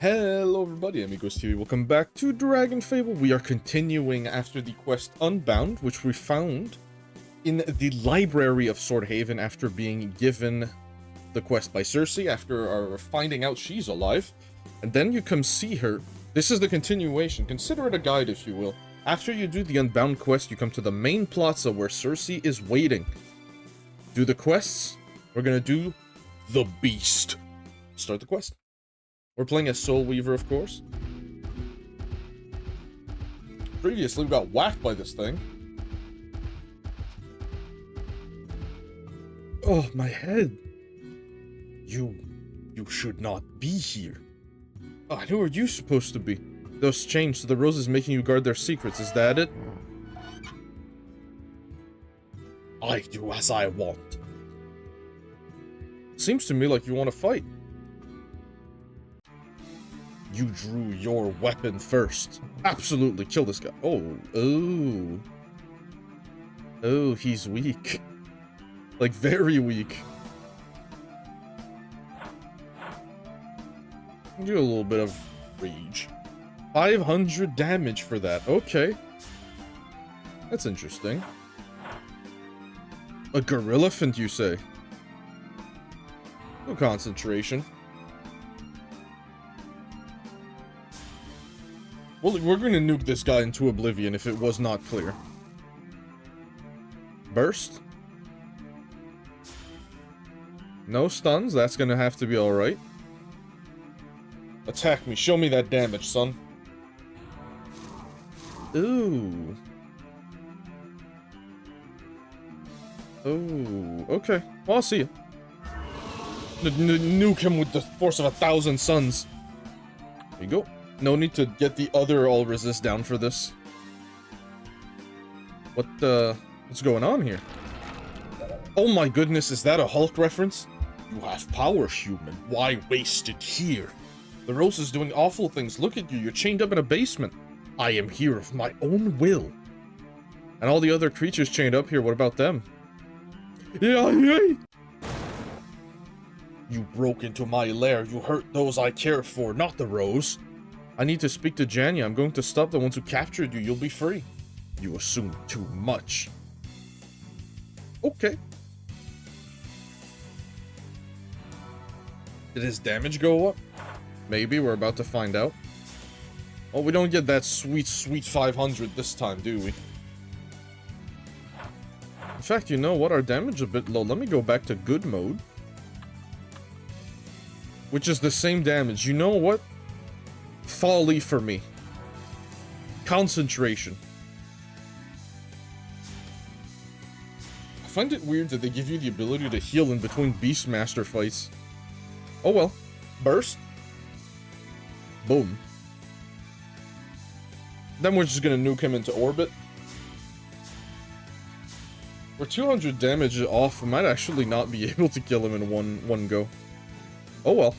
Hello everybody, Amigos TV, welcome back to Dragonfable. We are continuing after the quest Unbound, which we found in the library of Swordhaven after being given the quest by Cersei, after our finding out she's alive. And then you come see her. This is the continuation. Consider it a guide, if you will. After you do the Unbound quest, you come to the main plaza where Cersei is waiting. Do the quests. We're gonna do the Beast. Start the quest. We're playing as Soul Weaver, of course. Previously, we got whacked by this thing. Oh, my head. You should not be here. Oh, who are you supposed to be? Those chains to the roses making you guard their secrets, is that it? I do as I want. Seems to me like you want to fight. You drew your weapon first. Absolutely, kill this guy. Oh, he's weak. Like, very weak. Do a little bit of rage. 500 damage for that. Okay. That's interesting. A gorillafant, you say? No concentration. Well, we're gonna nuke this guy into oblivion if it was not clear. Burst? No stuns, that's gonna have to be alright. Attack me, show me that damage, son. Ooh. Oh, okay. Well, I'll see you. Nuke him with the force of 1,000 suns. There you go. No need to get the other all resist down for this. What's going on here? Oh my goodness, is that a Hulk reference? You have power, human. Why waste it here? The rose is doing awful things. Look at you, you're chained up in a basement. I am here of my own will. And all the other creatures chained up here, what about them? Yeah. You broke into my lair. You hurt those I care for, not the rose. I need to speak to Janya. I'm going to stop the ones who captured you. You'll be free. You assume too much. Okay. Did his damage go up? Maybe. We're about to find out. Oh, we don't get that sweet 500 this time, do we? In fact, you know what? Our damage is a bit low. Let me go back to good mode. Which is the same damage. You know what? Folly for me. Concentration. I find it weird that they give you the ability to heal in between Beastmaster fights. Oh well. Burst. Boom. Then we're just gonna nuke him into orbit. We're 200 damage off. We might actually not be able to kill him in one go. Oh well.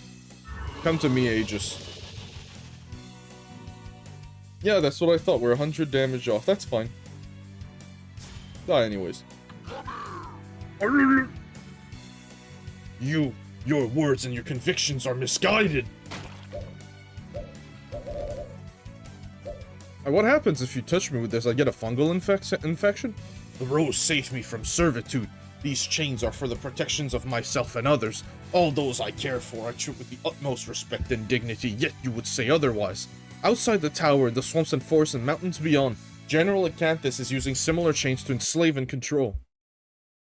Come to me, Aegis. Yeah, that's what I thought. We're 100 damage off. That's fine. Die anyways. Your words and your convictions are misguided. What happens if you touch me with this? I get a fungal infection? The rose saved me from servitude. These chains are for the protections of myself and others. All those I care for I treat with the utmost respect and dignity, yet you would say otherwise. Outside the tower, the swamps and forests and mountains beyond, General Acanthus is using similar chains to enslave and control.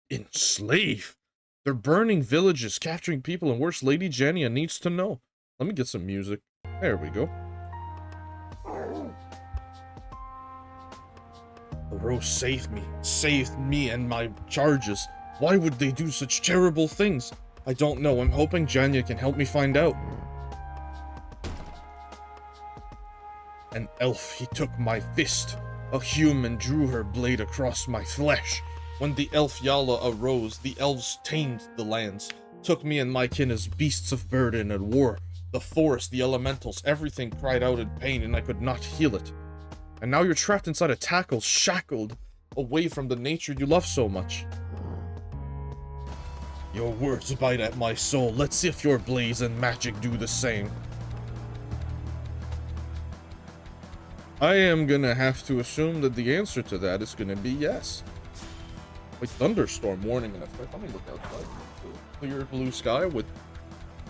Enslave? They're burning villages, capturing people, and worse, Lady Jania needs to know. Let me get some music. There we go. The rose saved me and my charges. Why would they do such terrible things? I don't know. I'm hoping Jania can help me find out. An elf, he took my fist. A human drew her blade across my flesh. When the elf Yala arose, the elves tamed the lands, took me and my kin as beasts of burden and war. The forest, the elementals, everything cried out in pain and I could not heal it. And now you're trapped inside a tackle, shackled, away from the nature you love so much. Your words bite at my soul. Let's see if your blaze and magic do the same. I am gonna have to assume that the answer to that is gonna be yes. Like thunderstorm warning in effect. Let me look outside. Clear blue sky with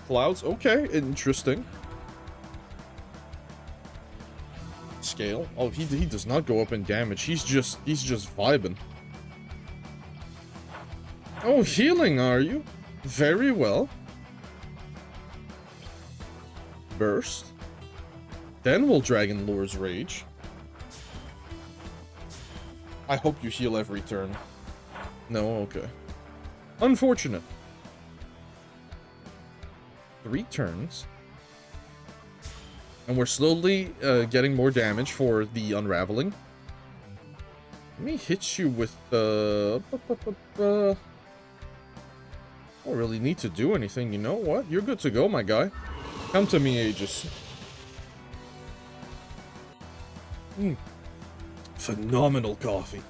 clouds. Okay, interesting. Scale. Oh, he does not go up in damage. He's just vibing. Oh, healing, are you? Very well. Burst. Then we'll Dragon Lure's Rage. I hope you heal every turn. No, okay. Unfortunate. 3 turns. And we're slowly getting more damage for the unraveling. Let me hit you with the... I don't really need to do anything, you know what? You're good to go, my guy. Come to me, Aegis. Phenomenal coffee.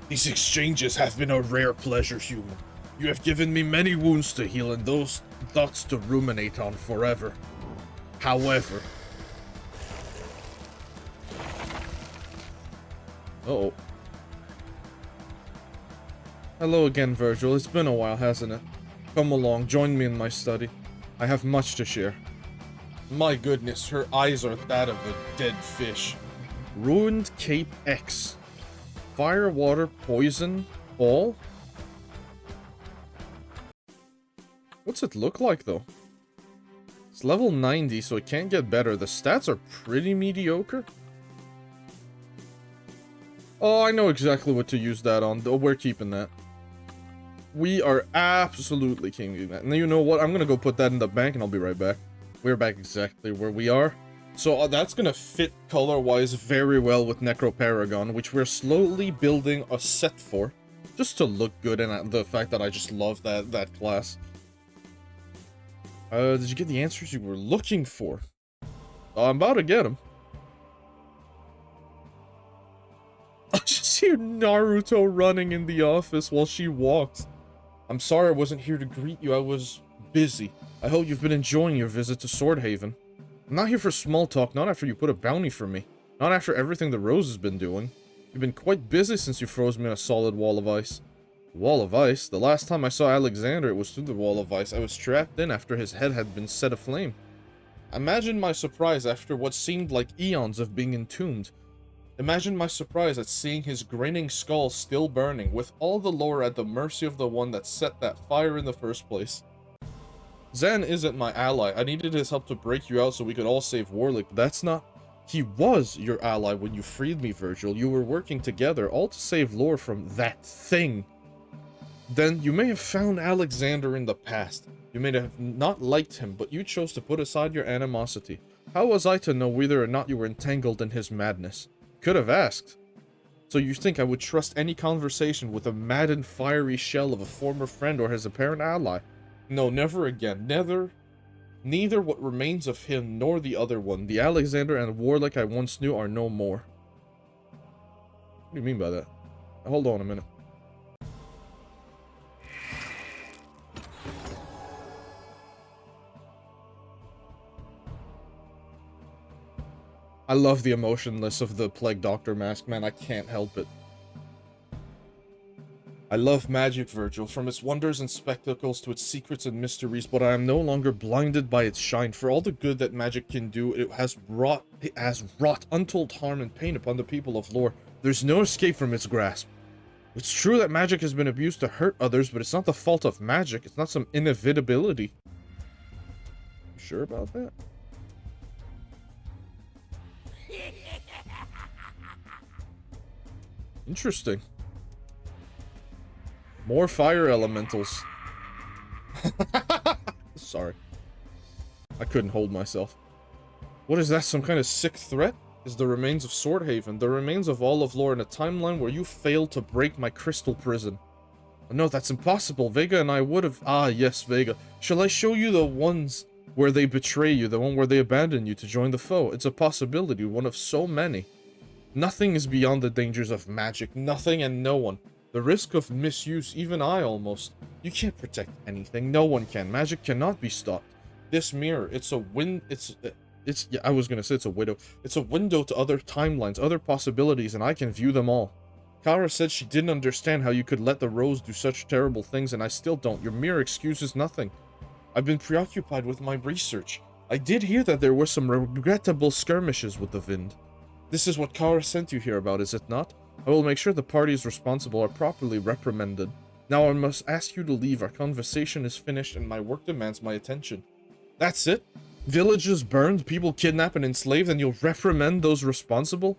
These exchanges have been a rare pleasure, human. You have given me many wounds to heal and those thoughts to ruminate on forever. However... Uh-oh. Hello again, Virgil. It's been a while, hasn't it? Come along, join me in my study. I have much to share. My goodness, her eyes are that of a dead fish. Ruined Cape X. Fire, water, poison, ball? What's it look like, though? It's level 90, so it can't get better. The stats are pretty mediocre. Oh, I know exactly what to use that on. Oh, we're keeping that. We are absolutely keeping that. And you know what? I'm gonna go put that in the bank, and I'll be right back. We're back exactly where we are. So that's gonna fit color-wise very well with Necroparagon, which we're slowly building a set for. Just to look good, and the fact that I just love that class. Did you get the answers you were looking for? I'm about to get them. I just hear Naruto running in the office while she walks. I'm sorry I wasn't here to greet you. I was busy. I hope you've been enjoying your visit to Swordhaven. I'm not here for small talk, not after you put a bounty for me. Not after everything the Rose has been doing. You've been quite busy since you froze me in a solid wall of ice. Wall of ice? The last time I saw Alexander, it was through the wall of ice. I was trapped in after his head had been set aflame. Imagine my surprise after what seemed like eons of being entombed. Imagine my surprise at seeing his grinning skull still burning, with all the lore at the mercy of the one that set that fire in the first place. Zan isn't my ally. I needed his help to break you out so we could all save Warlick, but that's not... He was your ally when you freed me, Virgil. You were working together, all to save Lore from that thing. Then you may have found Alexander in the past. You may have not liked him, but you chose to put aside your animosity. How was I to know whether or not you were entangled in his madness? Could have asked. So you think I would trust any conversation with a mad and fiery shell of a former friend or his apparent ally? No, never again. Neither what remains of him nor the other one. The Alexander and Warlick I once knew are no more. What do you mean by that? Hold on a minute. I love the emotionless of the Plague Doctor mask, man. I can't help it. I love magic, Virgil, from its wonders and spectacles to its secrets and mysteries, but I am no longer blinded by its shine. For all the good that magic can do, it has wrought untold harm and pain upon the people of Lore. There's no escape from its grasp. It's true that magic has been abused to hurt others, but it's not the fault of magic. It's not some inevitability. You sure about that? Interesting. More fire elementals. Sorry. I couldn't hold myself. What is that, some kind of sick threat? Is the remains of Swordhaven, the remains of all of Lore in a timeline where you failed to break my crystal prison. No, that's impossible. Vega and I would have... Ah, yes, Vega. Shall I show you the ones where they betray you, the one where they abandon you to join the foe? It's a possibility, one of so many. Nothing is beyond the dangers of magic. Nothing and no one. The risk of misuse, even I almost. You can't protect anything. No one can. Magic cannot be stopped. This mirror, it's a Yeah, I was gonna say it's a window. It's a window to other timelines, other possibilities, and I can view them all. Kara said she didn't understand how you could let the Rose do such terrible things, and I still don't. Your mere excuse is nothing. I've been preoccupied with my research. I did hear that there were some regrettable skirmishes with the Vind. This is what Kara sent you here about, is it not? I will make sure the parties responsible are properly reprimanded. Now I must ask you to leave. Our conversation is finished and my work demands my attention. That's it? Villages burned, people kidnapped and enslaved, and you'll reprimand those responsible?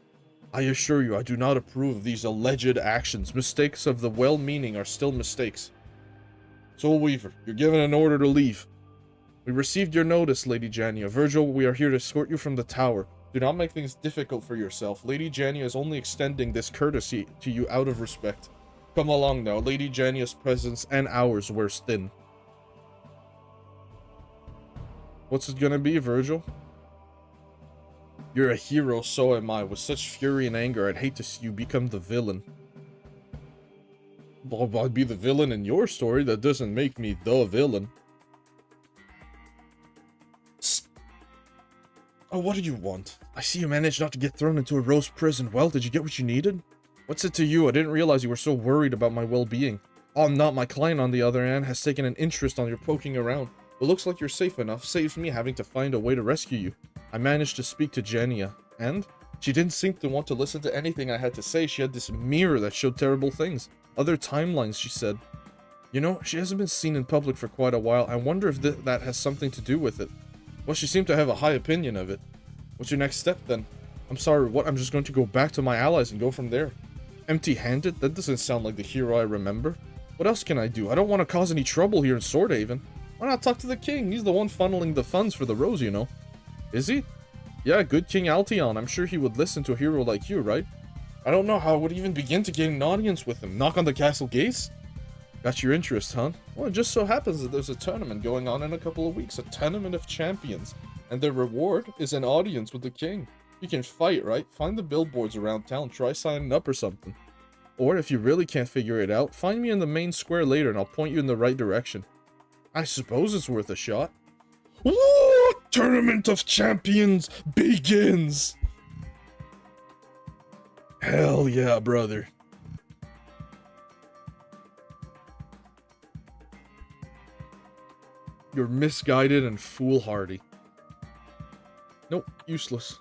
I assure you, I do not approve of these alleged actions. Mistakes of the well-meaning are still mistakes. Soul Weaver, you're given an order to leave. We received your notice, Lady Jania. Virgil, we are here to escort you from the tower. Do not make things difficult for yourself. Lady Jania is only extending this courtesy to you out of respect. Come along now. Lady Jania's presence and ours wears thin. What's it gonna be, Virgil? You're a hero, so am I. With such fury and anger, I'd hate to see you become the villain. Well, I'd be the villain in your story. That doesn't make me the villain. Oh, what do you want? I see you managed not to get thrown into a Rose prison. Well, did you get what you needed? What's it to you? I didn't realize you were so worried about my well-being. Oh, I'm not. My client, on the other hand, has taken an interest on your poking around. It looks like you're safe enough. Saves me having to find a way to rescue you. I managed to speak to Jania, and she didn't seem to want to listen to anything I had to say. She had this mirror that showed terrible things. Other timelines, she said. You know, she hasn't been seen in public for quite a while. I wonder if that has something to do with it. Well, she seemed to have a high opinion of it. What's your next step, then? I'm sorry, what? I'm just going to go back to my allies and go from there. Empty-handed? That doesn't sound like the hero I remember. What else can I do? I don't want to cause any trouble here in Swordhaven. Why not talk to the king? He's the one funneling the funds for the Rose, you know. Is he? Yeah, good King Altion. I'm sure he would listen to a hero like you, right? I don't know how I would even begin to get an audience with him. Knock on the castle gates? Got your interest, huh? Well, it just so happens that there's a tournament going on in a couple of weeks. A tournament of champions. And the reward is an audience with the king. You can fight, right? Find the billboards around town. Try signing up or something. Or if you really can't figure it out, find me in the main square later and I'll point you in the right direction. I suppose it's worth a shot. Woo! Tournament of Champions begins! Hell yeah, brother. You're misguided and foolhardy. Nope, useless.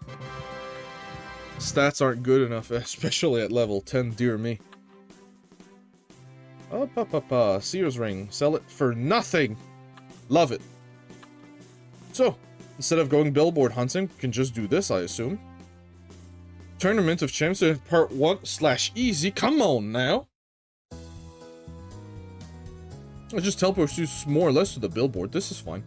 Stats aren't good enough, especially at level 10, dear me. Oh, Seer's Ring. Sell it for nothing! Love it. So, instead of going billboard hunting, we can just do this, I assume. Tournament of Champions Part 1/easy. Come on now! I just teleport you more or less to the billboard. This is fine.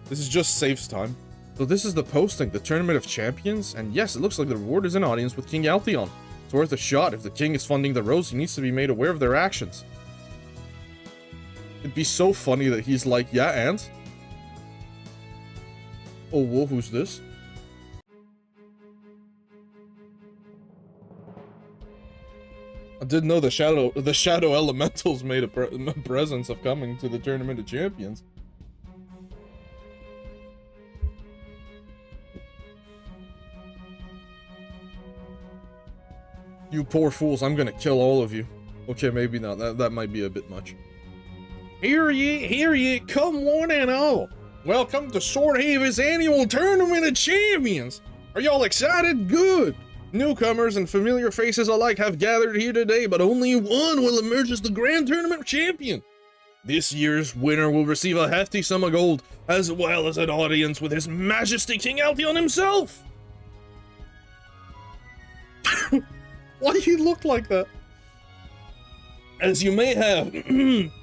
This is just saves time. So this is the posting, the Tournament of Champions, and yes, it looks like the reward is an audience with King Altion. It's worth a shot. If the king is funding the Rose, he needs to be made aware of their actions. It'd be so funny that he's like, yeah, and? Oh, whoa, who's this? I didn't know the shadow elementals made a presence of coming to the Tournament of Champions. You poor fools, I'm gonna kill all of you. Okay, maybe not. That might be a bit much. Hear ye, come one and all. Welcome to Swordhaven's annual Tournament of Champions. Are y'all excited? Good. Newcomers and familiar faces alike have gathered here today, but only one will emerge as the Grand Tournament Champion. This year's winner will receive a hefty sum of gold, as well as an audience with His Majesty King Altion himself. Why do you look like that? As you may have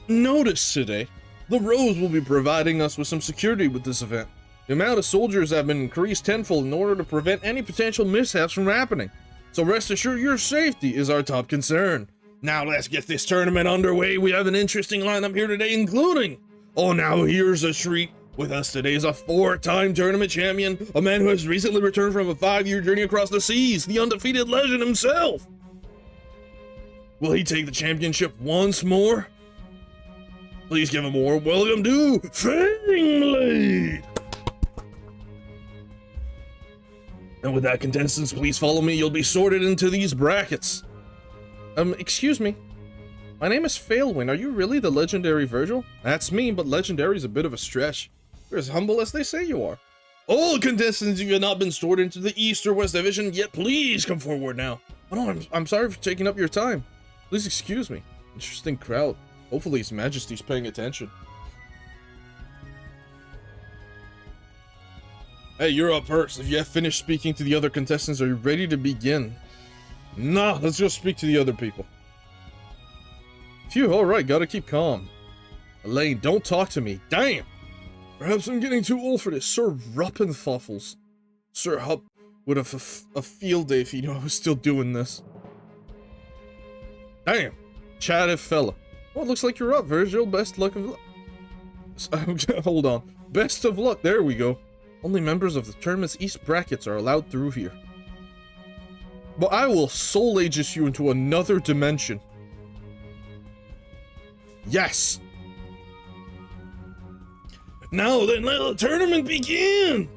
noticed today, the Rose will be providing us with some security with this event. The amount of soldiers have been increased tenfold in order to prevent any potential mishaps from happening. So rest assured your safety is our top concern. Now let's get this tournament underway. We have an interesting lineup here today, including... Oh, now here's a treat. With us today is a 4-time tournament champion, a man who has recently returned from a 5-year journey across the seas, the undefeated legend himself. Will he take the championship once more? Please give him a warm welcome to Fangblade. And with that, contestants, please follow me. You'll be sorted into these brackets. Excuse me. My name is Failwind. Are you really the legendary Virgil? That's me, but legendary is a bit of a stretch. You're as humble as they say you are. All contestants who have not been sorted into the East or West Division yet, please come forward now. Oh no, I'm sorry for taking up your time. Please excuse me. Interesting crowd. Hopefully His Majesty's paying attention. Hey, you're up first. If you have finished speaking to the other contestants, are you ready to begin? Nah, let's go speak to the other people. Phew, alright, gotta keep calm. Elaine, don't talk to me. Damn! Perhaps I'm getting too old for this. Sir Ruppenfuffles. Sir Hupp would have a field day if he knew I was still doing this. Damn! Chatty fella. Well, it looks like you're up, Virgil. Best luck of luck. Hold on. Best of luck. There we go. Only members of the tournament's East brackets are allowed through here. But I will soul aegis you into another dimension. Yes! Now then, let the tournament begin!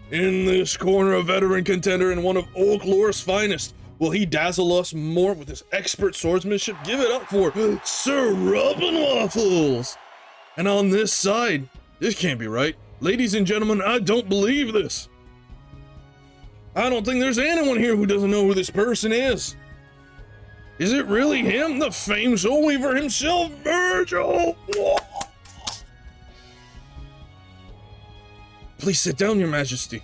In this corner, a veteran contender and one of Oaklore's finest. Will he dazzle us more with his expert swordsmanship? Give it up for Sir Ruppenwaffles! And on this side, this can't be right. Ladies and gentlemen, I don't believe this. I don't think there's anyone here who doesn't know who this person is. Is it really him, the famed soul weaver himself, Virgil? Please sit down, Your Majesty.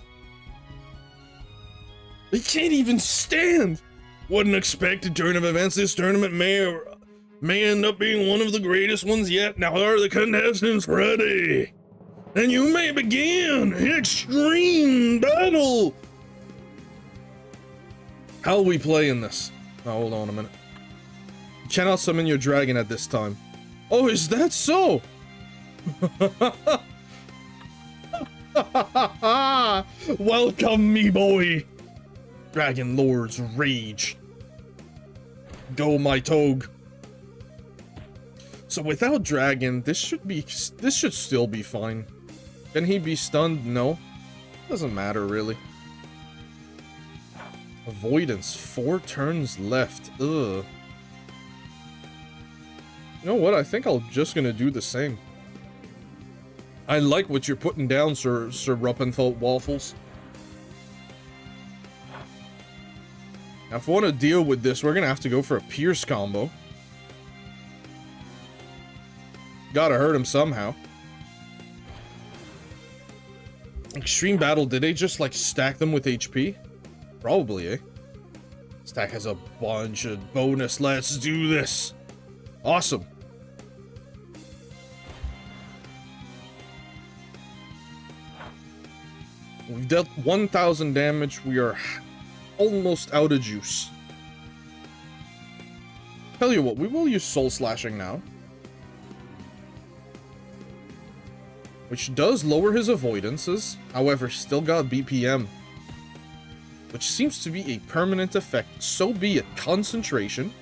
They can't even stand. What an unexpected turn of events. This tournament may end up being one of the greatest ones yet. Now are the contestants ready? And you may begin extreme battle. How will we play in this? Oh, hold on a minute. You cannot summon your dragon at this time. Oh, is that so? Welcome, me boy. Dragon Lord's rage. Go, my togue. So without dragon, this should still be fine. Can he be stunned? No. Doesn't matter really. Avoidance, 4 turns left. Ugh. You know what? I think I'm just gonna do the same. I like what you're putting down, Sir Ruppenwaffles. Now, if we want to deal with this, we're gonna have to go for a Pierce combo. Gotta hurt him somehow. Extreme battle, did they just like stack them with HP? Probably, eh? Stack has a bunch of bonus. Let's do this. Awesome. We've dealt 1,000 damage. We are almost out of juice. Tell you what, we will use Soul Slashing now. Which does lower his avoidances. However, still got BPM. Which seems to be a permanent effect. So be it. Concentration.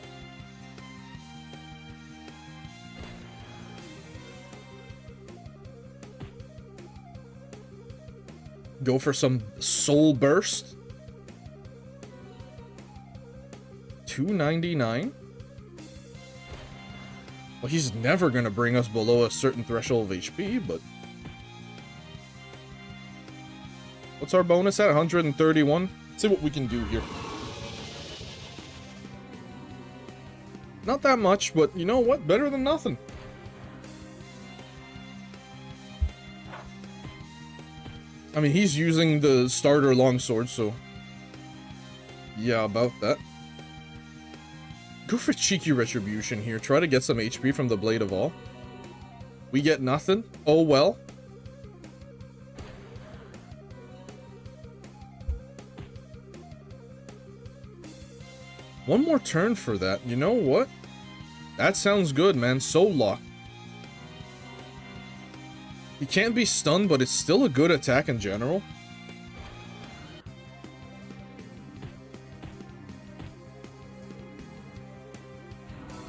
Go for some Soul Burst. 299. Well, he's never going to bring us below a certain threshold of HP, but... What's our bonus at? 131? Let's see what we can do here. Not that much, but you know what? Better than nothing. I mean, he's using the starter longsword, so... Yeah, about that. Go for cheeky retribution here. Try to get some HP from the Blade of All. We get nothing. Oh well. One more turn for that. You know what? That sounds good, man. Soul Lock. He can't be stunned, but it's still a good attack in general.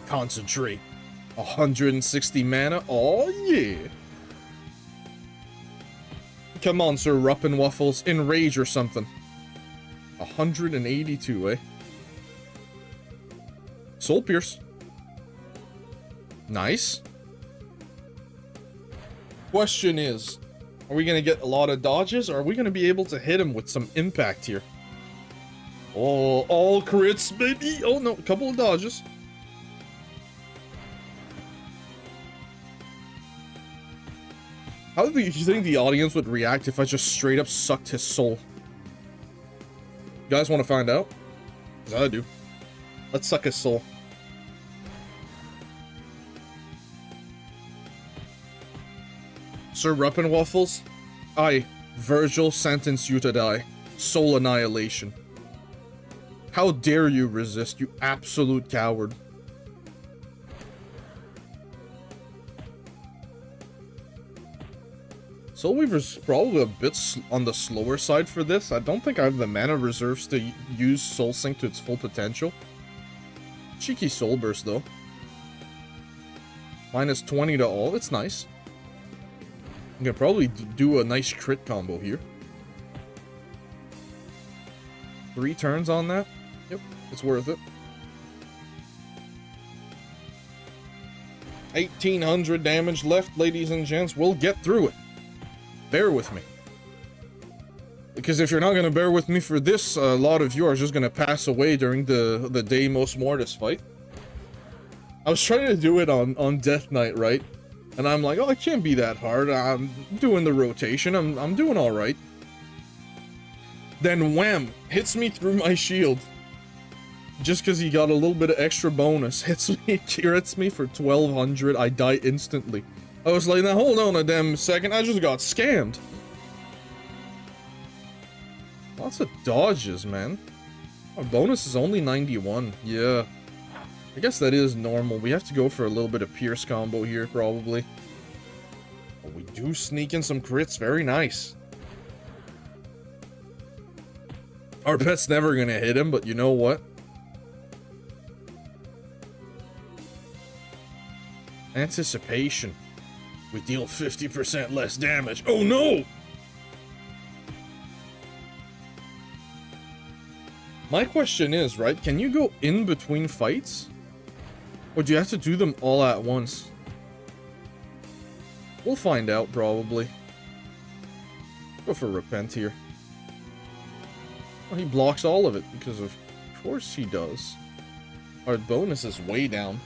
Concentrate. 160 mana. Oh, yeah. Come on, Sir Ruppenwaffles. Enrage or something. 182, eh? Soul Pierce. Nice. Question is, are we gonna get a lot of dodges, or are we gonna be able to hit him with some impact here? Oh, all crits, baby! Oh no, a couple of dodges. How do you think the audience would react if I just straight up sucked his soul? You guys want to find out? Because I do. Let's suck his soul. Sir Waffles, I, Virgil, sentence you to die. Soul annihilation. How dare you resist, you absolute coward. Soul Weaver's probably a bit on the slower side for this. I don't think I have the mana reserves to use Soul Sync to its full potential. Cheeky Soul Burst, though. Minus 20 to all. It's nice. You can probably do a nice crit combo here. 3 turns on that. Yep, it's worth it. 1800 damage left, ladies and gents. We'll get through it. Bear with me. Because if you're not going to bear with me for this, a lot of you are just going to pass away during the Deimos Mortis fight. I was trying to do it on Death Knight, right? And I'm like, oh, it can't be that hard. I'm doing the rotation. I'm doing all right. Then wham! Hits me through my shield. Just because he got a little bit of extra bonus. Hits me, crits me for 1200. I die instantly. I was like, now hold on a damn second. I just got scammed. Lots of dodges, man. Our bonus is only 91. Yeah. I guess that is normal. We have to go for a little bit of Pierce combo here, probably. But we do sneak in some crits. Very nice. Our pet's never gonna hit him, but you know what? Anticipation. We deal 50% less damage. Oh no! My question is, right, can you go in between fights? Or do you have to do them all at once? We'll find out, probably. Go for Repent here. Well, he blocks all of it, because of course he does. Our bonus is way down.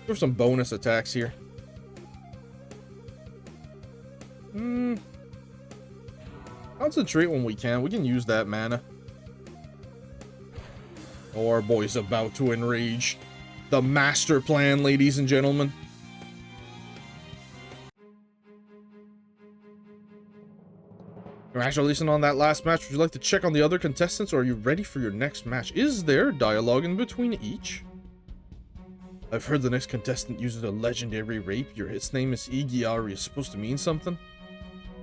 Go for some bonus attacks here. Concentrate when we can. We can use that mana. Oh, our boy's about to enrage. The master plan, ladies and gentlemen. Congratulations on that last match. Would you like to check on the other contestants, or are you ready for your next match? Is there dialogue in between each? I've heard the next contestant uses a legendary rapier. Its name is Igiari. It's supposed to mean something?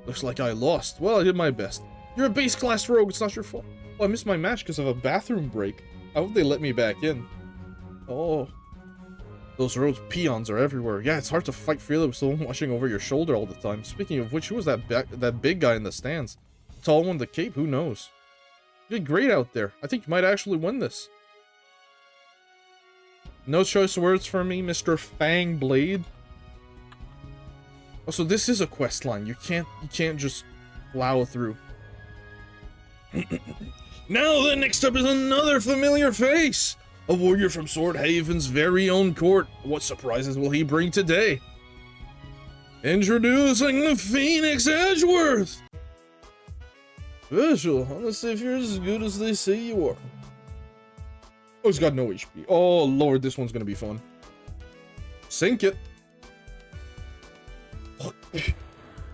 Looks like I lost. Well, I did my best. You're a base class rogue. It's not your fault. Oh, I missed my match because of a bathroom break. I hope they let me back in. Oh. Those rogues peons are everywhere. Yeah, it's hard to fight freely with someone watching over your shoulder all the time. Speaking of which, who was that big guy in the stands? Tall one with the cape? Who knows? You did great out there. I think you might actually win this. No choice words for me, Mr. Fangblade. Oh, so this is a quest line. You can't just plow through. Now then, next up is another familiar face. A warrior from Sword Haven's very own court. What surprises will he bring today? Introducing the Phoenix Edgeworth! Special, let's see if you're as good as they say you are. Oh, he's got no HP. Oh, Lord, this one's gonna be fun. Sink it.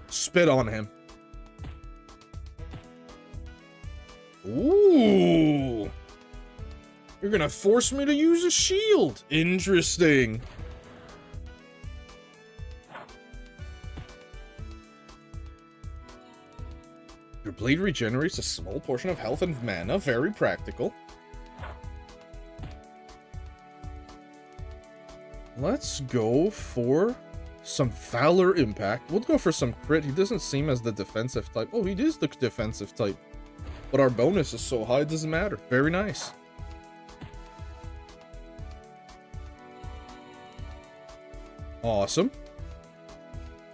Spit on him. Ooh. You're gonna force me to use a shield. Interesting. Your blade regenerates a small portion of health and mana. Very practical. Let's go for some Valor Impact. We'll go for some crit. He doesn't seem as the defensive type. Oh, he is the defensive type. But our bonus is so high, it doesn't matter. Very nice. Awesome.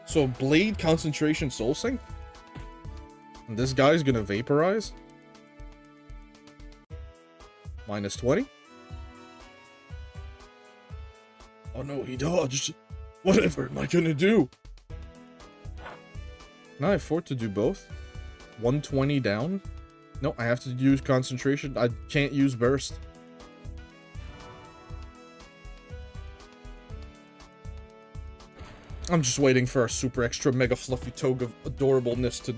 So, Blade, Concentration, Soul Sink. And this guy's gonna Vaporize. Minus 20. Oh no, he dodged. Whatever am I gonna do? Can I afford to do both? 120 down? No, I have to use Concentration. I can't use Burst. I'm just waiting for our super extra mega fluffy toga of adorableness to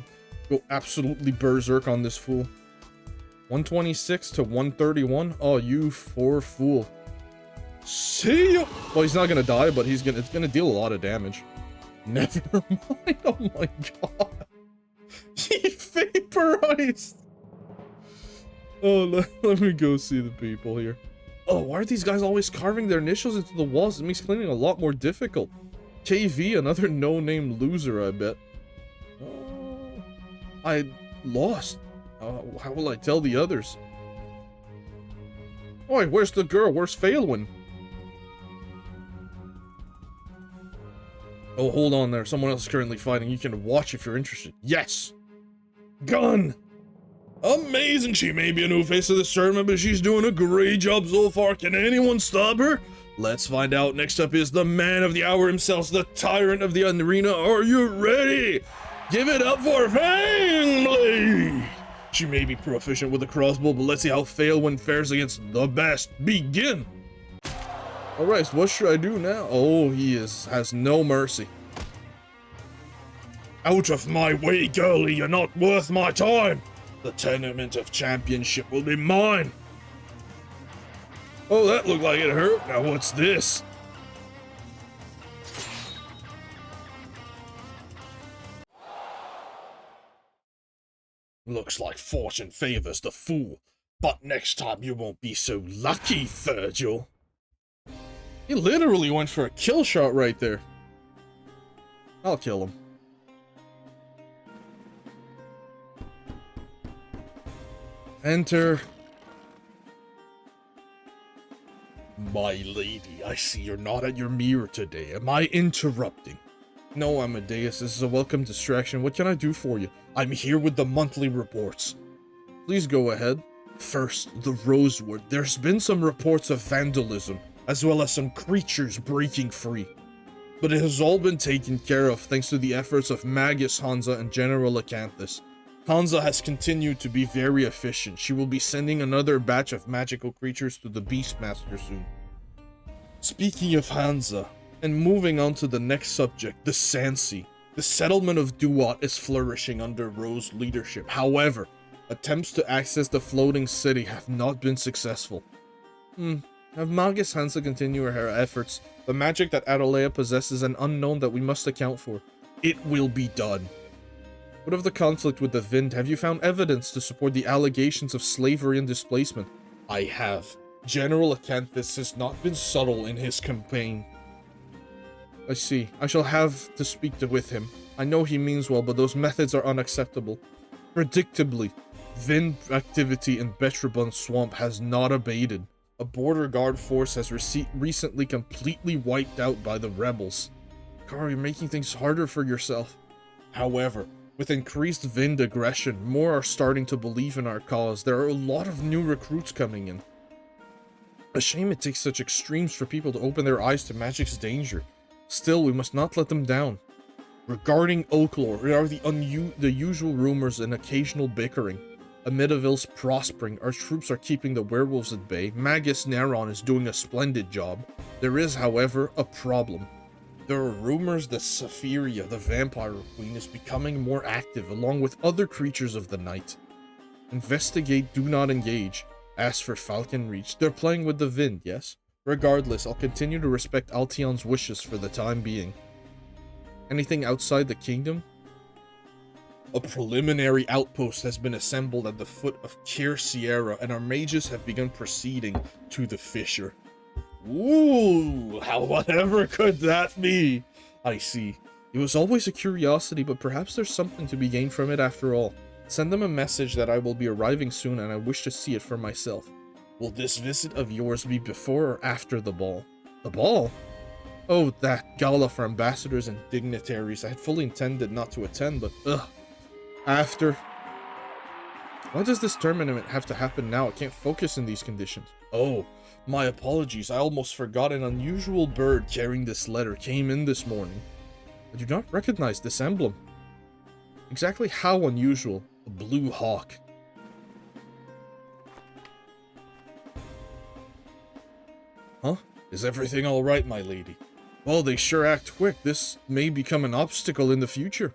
go absolutely berserk on this fool. 126 to 131. Oh, you poor fool. See ya! Well, he's not gonna die, but it's gonna deal a lot of damage. Never mind. Oh my god. He vaporized. Oh, let me go see the people here. Oh, why are these guys always carving their initials into the walls? It makes cleaning a lot more difficult. KV, another no-name loser, I bet. Oh, I lost. How will I tell the others? Oi, where's the girl? Where's Phalwin? Oh, hold on there. Someone else is currently fighting. You can watch if you're interested. Yes! Gun! Amazing! She may be a new face of this tournament, but she's doing a great job so far. Can anyone stop her? Let's find out. Next up is the man of the hour himself, the tyrant of the arena. Are you ready? Give it up for Fangblade! She may be proficient with a crossbow, but let's see how Phalwin fares against the best. Begin! Alright, so what should I do now? Oh, he has no mercy. Out of my way, girlie, you're not worth my time! The Tournament of Championship will be mine! Oh, that looked like it hurt. Now what's this? Looks like fortune favors the fool, but next time you won't be so lucky, Virgil. He literally went for a kill shot right there. I'll kill him. Enter. My lady, I see you're not at your mirror today. Am I interrupting? No, Amadeus, this is a welcome distraction. What can I do for you? I'm here with the monthly reports. Please go ahead. First, the Rosewood. There's been some reports of vandalism, as well as some creatures breaking free. But it has all been taken care of thanks to the efforts of Magus Hansa and General Acanthus. Hansa has continued to be very efficient. She will be sending another batch of magical creatures to the Beastmaster soon. Speaking of Hansa, and moving on to the next subject, the Sansi. The settlement of Duat is flourishing under Rose's leadership. However, attempts to access the floating city have not been successful. Have Magus Hansa continue her efforts, the magic that Adalea possesses is an unknown that we must account for. It will be done. What of the conflict with the Vind? Have you found evidence to support the allegations of slavery and displacement? I have. General Acanthus has not been subtle in his campaign. I see. I shall have to speak with him. I know he means well, but those methods are unacceptable. Predictably, Vind activity in Betrabun Swamp has not abated. A border guard force has recently completely wiped out by the rebels. Carl, you're making things harder for yourself. However, with increased Vind aggression, more are starting to believe in our cause. There are a lot of new recruits coming in. A shame it takes such extremes for people to open their eyes to magic's danger. Still, we must not let them down. Regarding Oaklore, there are the usual rumors and occasional bickering. Amityville's prospering, our troops are keeping the werewolves at bay, Magus Neron is doing a splendid job. There is, however, a problem. There are rumors that Saphiria, the vampire queen, is becoming more active along with other creatures of the night. Investigate, do not engage. As for Falcon Reach, they're playing with the Vind, yes? Regardless, I'll continue to respect Altion's wishes for the time being. Anything outside the kingdom? A preliminary outpost has been assembled at the foot of Kir Sierra, and our mages have begun proceeding to the fissure. Ooh, whatever could that be? I see. It was always a curiosity, but perhaps there's something to be gained from it after all. Send them a message that I will be arriving soon and I wish to see it for myself. Will this visit of yours be before or after the ball? The ball? Oh, that gala for ambassadors and dignitaries. I had fully intended not to attend, but ugh. After. Why does this tournament have to happen now? I can't focus in these conditions. Oh, my apologies. I almost forgot an unusual bird carrying this letter came in this morning. I do not recognize this emblem. Exactly how unusual? A blue hawk. Huh? Is everything alright, my lady? Well, they sure act quick. This may become an obstacle in the future.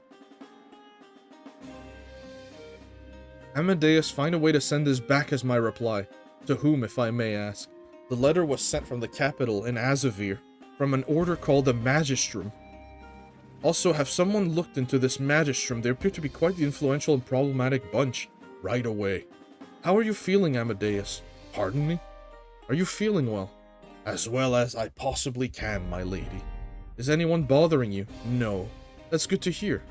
Amadeus, find a way to send this back as my reply. To whom, if I may ask? The letter was sent from the capital in Azavir, from an order called the Magistrum. Also, have someone looked into this Magistrum? They appear to be quite the influential and problematic bunch. Right away. How are you feeling, Amadeus? Pardon me? Are you feeling well? As well as I possibly can, my lady. Is anyone bothering you? No. That's good to hear.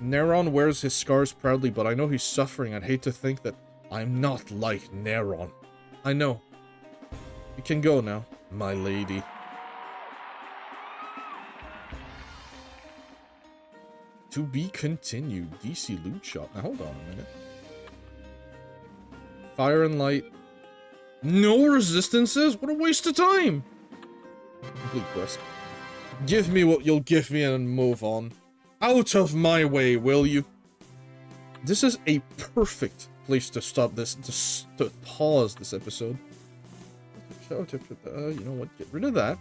Neron wears his scars proudly, but I know he's suffering. I'd hate to think that I'm not like Neron. I know. You can go now, my lady. To be continued. DC loot shop. Now hold on a minute. Fire and light. No resistances? What a waste of time! Complete quest. Give me what you'll give me and move on. Out of my way, will you? This is a perfect place to stop this, to pause this episode. You know what? Get rid of that.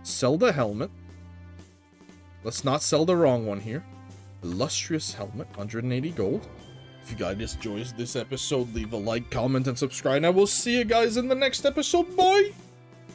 Sell the helmet. Let's not sell the wrong one here. Illustrious helmet, 180 gold. If you guys enjoyed this episode, leave a like, comment, and subscribe, and I will see you guys in the next episode. Bye!